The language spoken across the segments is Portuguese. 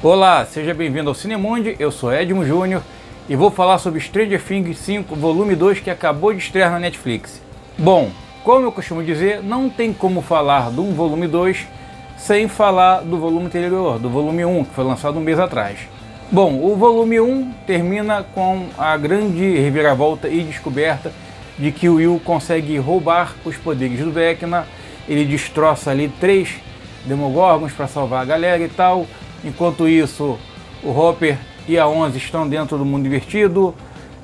Olá, seja bem-vindo ao Cinemundi, eu sou Edmo Júnior e vou falar sobre Stranger Things 5 volume 2 que acabou de estrear na Netflix. Bom, como eu costumo dizer, não tem como falar de um volume 2 sem falar do volume anterior, do volume 1, que foi lançado um mês atrás. Bom, o volume 1 termina com a grande reviravolta e descoberta de que o Will consegue roubar os poderes do Vecna. Ele destroça ali 3 Demogorgons para salvar a galera e tal. Enquanto isso, o Hopper e a 11 estão dentro do mundo invertido.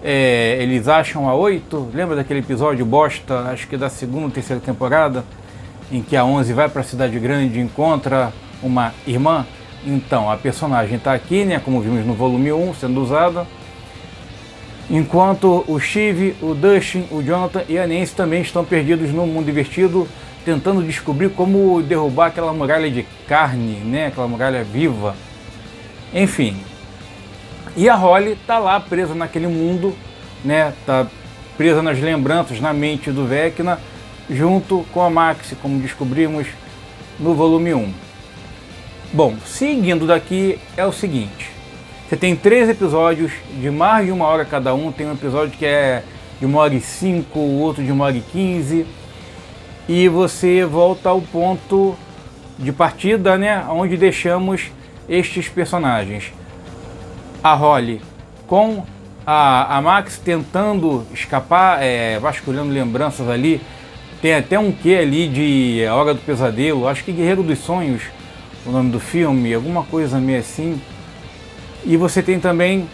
Eles acham a 8. Lembra daquele episódio bosta, acho que da segunda ou terceira temporada, em que a 11 vai para a cidade grande e encontra uma irmã? Então, a personagem está aqui, né, como vimos no volume 1, sendo usada. Enquanto o Steve, o Dustin, o Jonathan e a Nancy também estão perdidos no mundo invertido, tentando descobrir como derrubar aquela muralha de carne, né? Aquela muralha viva. Enfim. E a Holly tá lá presa naquele mundo, né? Tá presa nas lembranças, na mente do Vecna, junto com a Max, como descobrimos no volume 1. Bom, seguindo daqui é o seguinte. Você tem 3 episódios de mais de 1 hora cada um. Tem um episódio que é de 1h05, o outro de 1h15. E você volta ao ponto de partida, né, onde deixamos estes personagens. A Holly com a Max tentando escapar, vasculhando lembranças ali. Tem até um quê ali de A Hora do Pesadelo, acho que Guerreiro dos Sonhos, o nome do filme, alguma coisa meio assim. E você tem também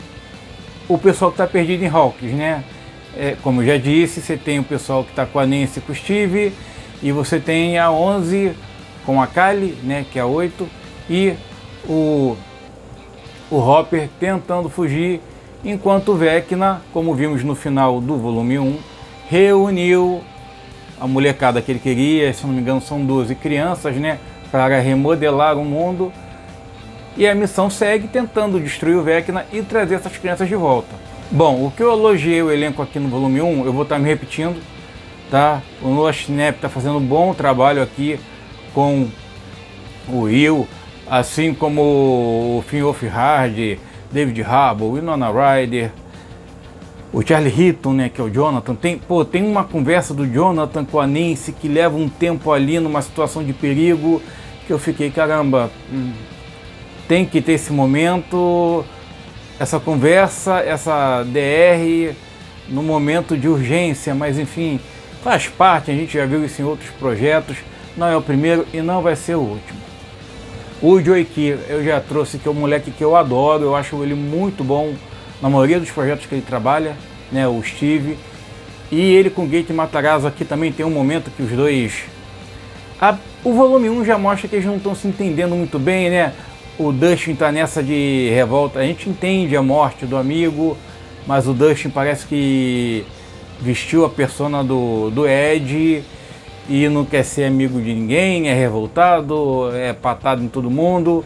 o pessoal que está perdido em Hawkins, né? Como eu já disse, você tem o pessoal que está com a Nancy e com o Steve. E você tem a 11 com a Kylie, né, que é a 8, e o Hopper tentando fugir, enquanto o Vecna, como vimos no final do volume 1, reuniu a molecada que ele queria, se não me engano são 12 crianças, né, para remodelar o mundo. E a missão segue tentando destruir o Vecna e trazer essas crianças de volta. Bom, o que eu elogiei o elenco aqui no volume 1, eu vou estar me repetindo. Tá? O Noah Schnapp está fazendo um bom trabalho aqui com o Will, assim como o Finn Wolfhard, David Harbour, Winona Ryder, o Charlie Heaton, né, que é o Jonathan. Tem uma conversa do Jonathan com a Nancy que leva um tempo ali numa situação de perigo que eu fiquei, caramba, tem que ter esse momento, essa conversa, essa DR no momento de urgência, mas enfim, faz parte, a gente já viu isso em outros projetos, não é o primeiro e não vai ser o último. O Joey Ky, eu já trouxe, que é um moleque que eu adoro, eu acho ele muito bom na maioria dos projetos que ele trabalha, né, o Steve. E ele com o Gaten Matarazzo aqui também tem um momento que os dois... O volume 1 já mostra que eles não estão se entendendo muito bem, né? O Dustin tá nessa de revolta, a gente entende a morte do amigo, mas o Dustin parece que vestiu a persona do Ed e não quer ser amigo de ninguém, é revoltado, é patado em todo mundo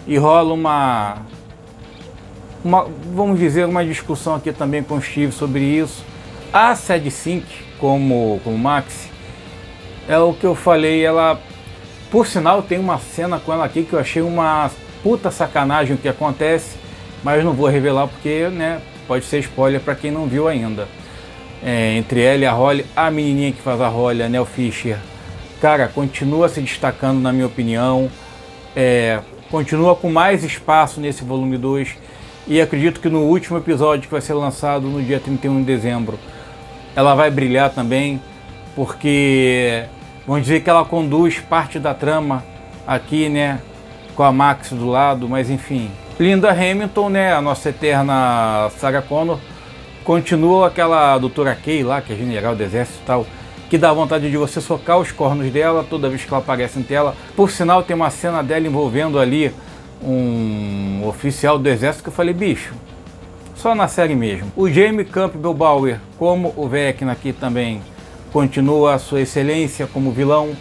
e rola uma vamos dizer, uma discussão aqui também com o Steve sobre isso. A Sadie Sink, como Max, é o que eu falei, ela, por sinal, tem uma cena com ela aqui que eu achei uma puta sacanagem o que acontece, mas não vou revelar porque, né, pode ser spoiler para quem não viu ainda. Entre ela e a Holly, a menininha que faz a Holly, a Nell Fisher, cara, continua se destacando na minha opinião, continua com mais espaço nesse volume 2 e acredito que no último episódio que vai ser lançado no dia 31 de dezembro, ela vai brilhar também, porque vamos dizer que ela conduz parte da trama aqui, né, com a Max do lado, mas enfim. Linda Hamilton, né, a nossa eterna Sarah Connor, continua aquela doutora Kay lá, que é general do exército e tal, que dá vontade de você socar os cornos dela toda vez que ela aparece em tela. Por sinal, tem uma cena dela envolvendo ali um oficial do exército que eu falei, bicho, só na série mesmo. O Jamie Campbell Bower, como o Vecna aqui também, continua a sua excelência como vilão,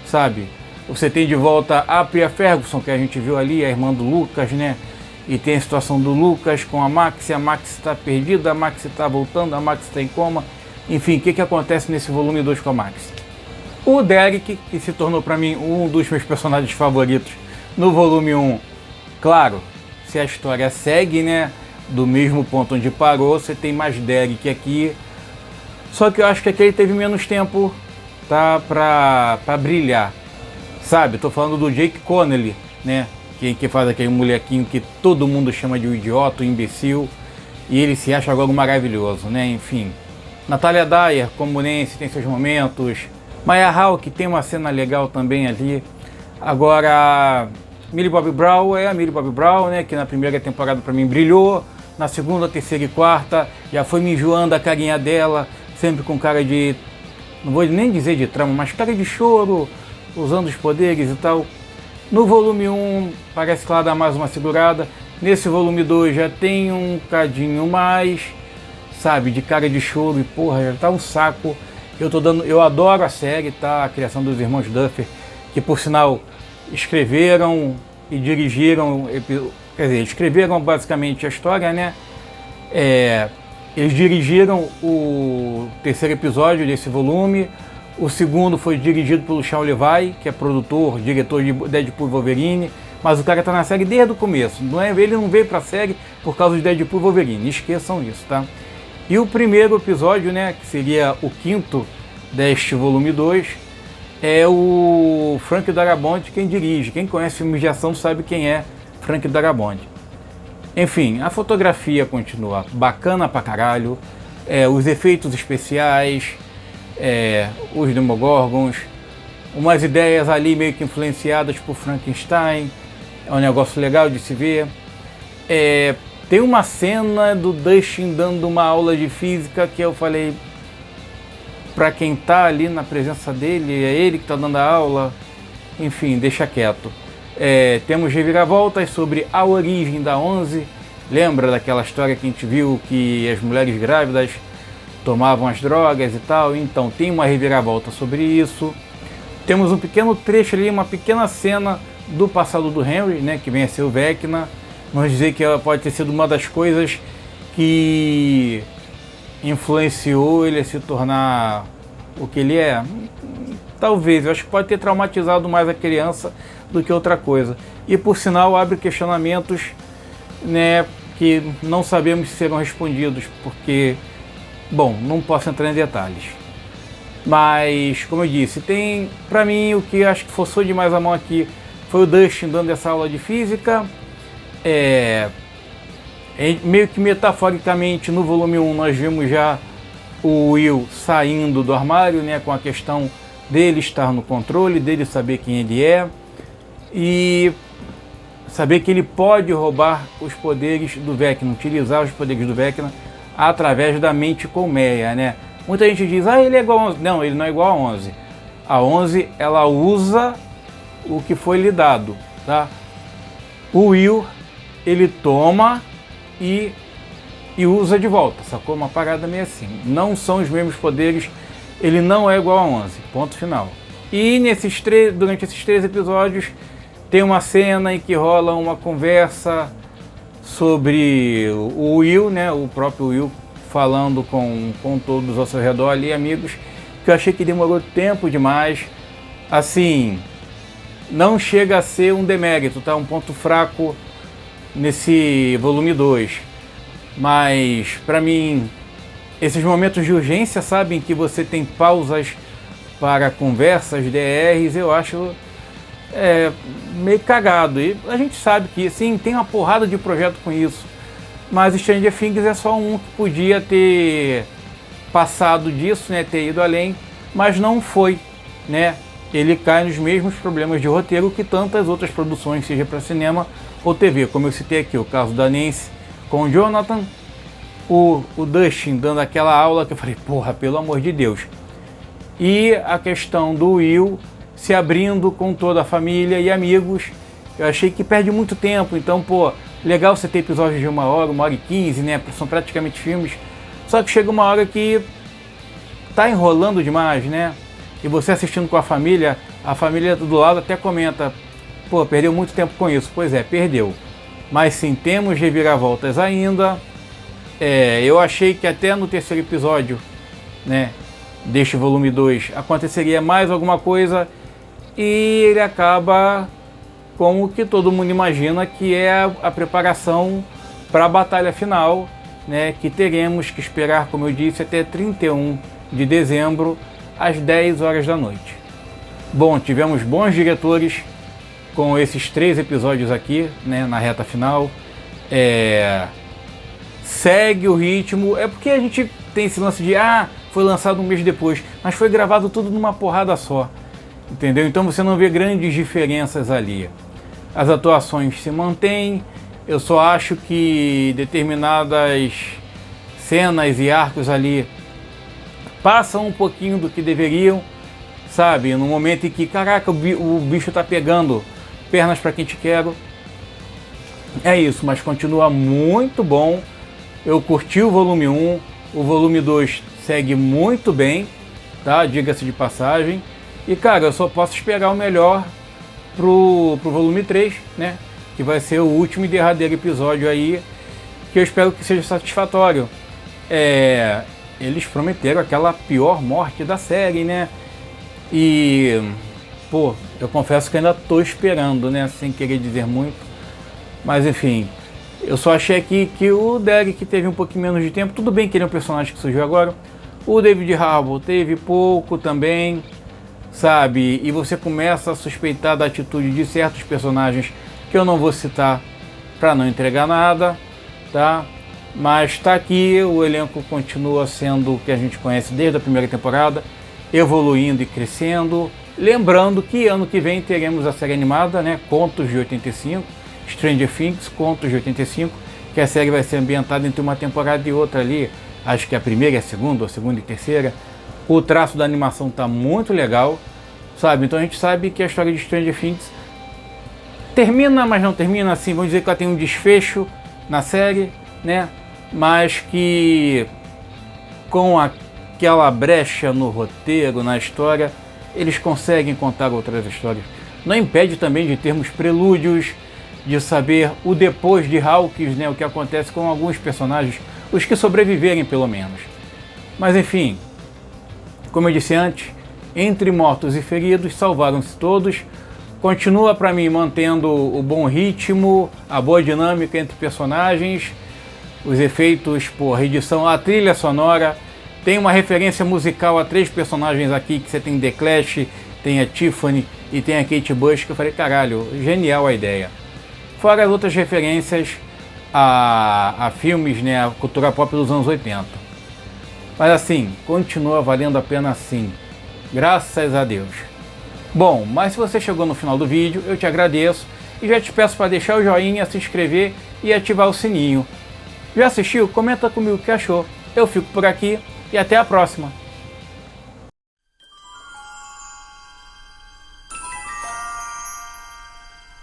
sabe? Você tem de volta a Priya Ferguson, que a gente viu ali, a irmã do Lucas, né? E tem a situação do Lucas com a Max está perdida, a Max está voltando, a Max está em coma. Enfim, o que acontece nesse volume 2 com a Max? O Derek, que se tornou para mim um dos meus personagens favoritos no volume 1, claro, se a história segue, né, do mesmo ponto onde parou. Você tem mais Derek aqui, só que eu acho que aqui ele teve menos tempo, tá, pra brilhar, sabe? Tô falando do Jake Connelly, né, que faz aquele molequinho que todo mundo chama de um idiota, um imbecil, e ele se acha algo maravilhoso, né? Enfim, Natalia Dyer como Nancy tem seus momentos, Maya Hawke tem uma cena legal também ali. Agora, Millie Bobby Brown é a Millie Bobby Brown, né, que na primeira temporada para mim brilhou, na segunda, terceira e quarta já foi me enjoando a carinha dela, sempre com cara de, não vou nem dizer de trama, mas cara de choro, usando os poderes e tal. No volume 1 parece que ela dá mais uma segurada, nesse volume 2 já tem um cadinho mais, sabe, de cara de choro, e porra, já tá um saco. Eu adoro a série, tá, a criação dos irmãos Duffer, que por sinal escreveram e dirigiram, quer dizer, escreveram basicamente a história, né? Eles dirigiram o terceiro episódio desse volume. O segundo foi dirigido pelo Shawn Levy, que é produtor, diretor de Deadpool e Wolverine, mas o cara tá na série desde o começo. Ele não veio pra série por causa de Deadpool e Wolverine, esqueçam isso, tá? E o primeiro episódio, né, que seria o quinto deste volume 2, é o Frank Darabont quem dirige. Quem conhece filmes de ação sabe quem é Frank Darabont. Enfim, a fotografia continua bacana pra caralho, os efeitos especiais, os Demogorgons, umas ideias ali meio que influenciadas por Frankenstein, é um negócio legal de se ver. Tem uma cena do Dustin dando uma aula de física que eu falei, pra quem tá ali na presença dele, é ele que tá dando a aula, enfim, deixa quieto. Temos reviravoltas sobre a origem da 11, lembra daquela história que a gente viu que as mulheres grávidas tomavam as drogas e tal? Então tem uma reviravolta sobre isso. Temos um pequeno trecho ali, uma pequena cena do passado do Henry, né, que vem a ser o Vecna. Vamos dizer que ela pode ter sido uma das coisas que influenciou ele a se tornar o que ele é. Talvez, eu acho que pode ter traumatizado mais a criança do que outra coisa. E por sinal abre questionamentos, né, que não sabemos se serão respondidos, porque, bom, não posso entrar em detalhes. Mas, como eu disse, tem, pra mim, o que acho que forçou demais a mão aqui foi o Dustin dando essa aula de física. Meio que metaforicamente no volume 1 nós vimos já o Will saindo do armário, né, com a questão dele estar no controle, dele saber quem ele é e saber que ele pode roubar os poderes do Vecna, utilizar os poderes do Vecna através da mente colmeia, né? Muita gente diz, ele é igual a 11. Não, ele não é igual a 11. A 11, ela usa o que foi lhe dado, tá? O Will, ele toma e usa de volta, sacou? Uma parada meio assim. Não são os mesmos poderes, ele não é igual a 11, ponto final. E durante esses 3 episódios tem uma cena em que rola uma conversa sobre o Will, né? O próprio Will falando com todos ao seu redor ali, amigos, que eu achei que demorou tempo demais. Assim, não chega a ser um demérito, tá? Um ponto fraco nesse volume 2. Mas, pra mim, esses momentos de urgência, sabe, em que você tem pausas para conversas, DRs, eu acho meio cagado. E a gente sabe que, sim, tem uma porrada de projeto com isso. Mas Stranger Things é só um que podia ter passado disso, né, ter ido além, mas não foi, né? Ele cai nos mesmos problemas de roteiro que tantas outras produções, seja para cinema ou TV, como eu citei aqui, o caso da Nancy com o Jonathan, o Dustin dando aquela aula que eu falei, porra, pelo amor de Deus. E a questão do Will se abrindo com toda a família e amigos, eu achei que perde muito tempo, então, pô, legal você ter episódios de 1 hora, 1h15, né, são praticamente filmes, só que chega uma hora que tá enrolando demais, né, e você assistindo com a família do lado até comenta, pô, perdeu muito tempo com isso. Pois é, perdeu. Mas sim, temos reviravoltas ainda. Eu achei que até no terceiro episódio, né, deste volume 2, aconteceria mais alguma coisa. E ele acaba com o que todo mundo imagina que é a preparação para a batalha final, né, que teremos que esperar, como eu disse, até 31 de dezembro, às 10 horas da noite. Bom, tivemos bons diretores com esses 3 episódios aqui, né, na reta final. Segue o ritmo, é porque a gente tem esse lance de foi lançado um mês depois, mas foi gravado tudo numa porrada só, entendeu? Então você não vê grandes diferenças ali. As atuações se mantêm, eu só acho que determinadas cenas e arcos ali passam um pouquinho do que deveriam, sabe? No momento em que, caraca, o bicho tá pegando, pernas para quem te quero. É isso, mas continua muito bom. Eu curti o volume 1, o volume 2 segue muito bem, tá? Diga-se de passagem. E cara, eu só posso esperar o melhor pro volume 3, né? Que vai ser o último e derradeiro episódio aí, que eu espero que seja satisfatório. Eles prometeram aquela pior morte da série, né? E, pô, eu confesso que ainda tô esperando, né? Sem querer dizer muito. Mas enfim, eu só achei aqui que o Derek teve um pouquinho menos de tempo. Tudo bem que ele é um personagem que surgiu agora. O David Harbour teve pouco também, sabe? E você começa a suspeitar da atitude de certos personagens que eu não vou citar para não entregar nada, tá? Mas tá aqui, o elenco continua sendo o que a gente conhece desde a primeira temporada, evoluindo e crescendo. Lembrando que ano que vem teremos a série animada, né? Contos de 85, Stranger Things, Contos de 85, que a série vai ser ambientada entre uma temporada e outra ali, acho que a primeira e a segunda, ou a segunda e terceira. O traço da animação tá muito legal, sabe? Então a gente sabe que a história de Stranger Things termina, mas não termina assim, vamos dizer que ela tem um desfecho na série, né? Mas que com aquela brecha no roteiro, na história, eles conseguem contar outras histórias. Não impede também de termos prelúdios, de saber o depois de Hawkins, né? O que acontece com alguns personagens, os que sobreviverem pelo menos. Mas enfim, como eu disse antes, entre mortos e feridos, salvaram-se todos. Continua para mim mantendo o bom ritmo, a boa dinâmica entre personagens, os efeitos por edição, a trilha sonora. Tem uma referência musical a 3 personagens aqui, que você tem The Clash, tem a Tiffany e tem a Kate Bush, que eu falei, caralho, genial a ideia. Fora as outras referências a filmes, né, a cultura pop dos anos 80. Mas assim, continua valendo a pena sim, graças a Deus. Bom, mas se você chegou no final do vídeo, eu te agradeço e já te peço para deixar o joinha, se inscrever e ativar o sininho. Já assistiu? Comenta comigo o que achou. Eu fico por aqui e até a próxima.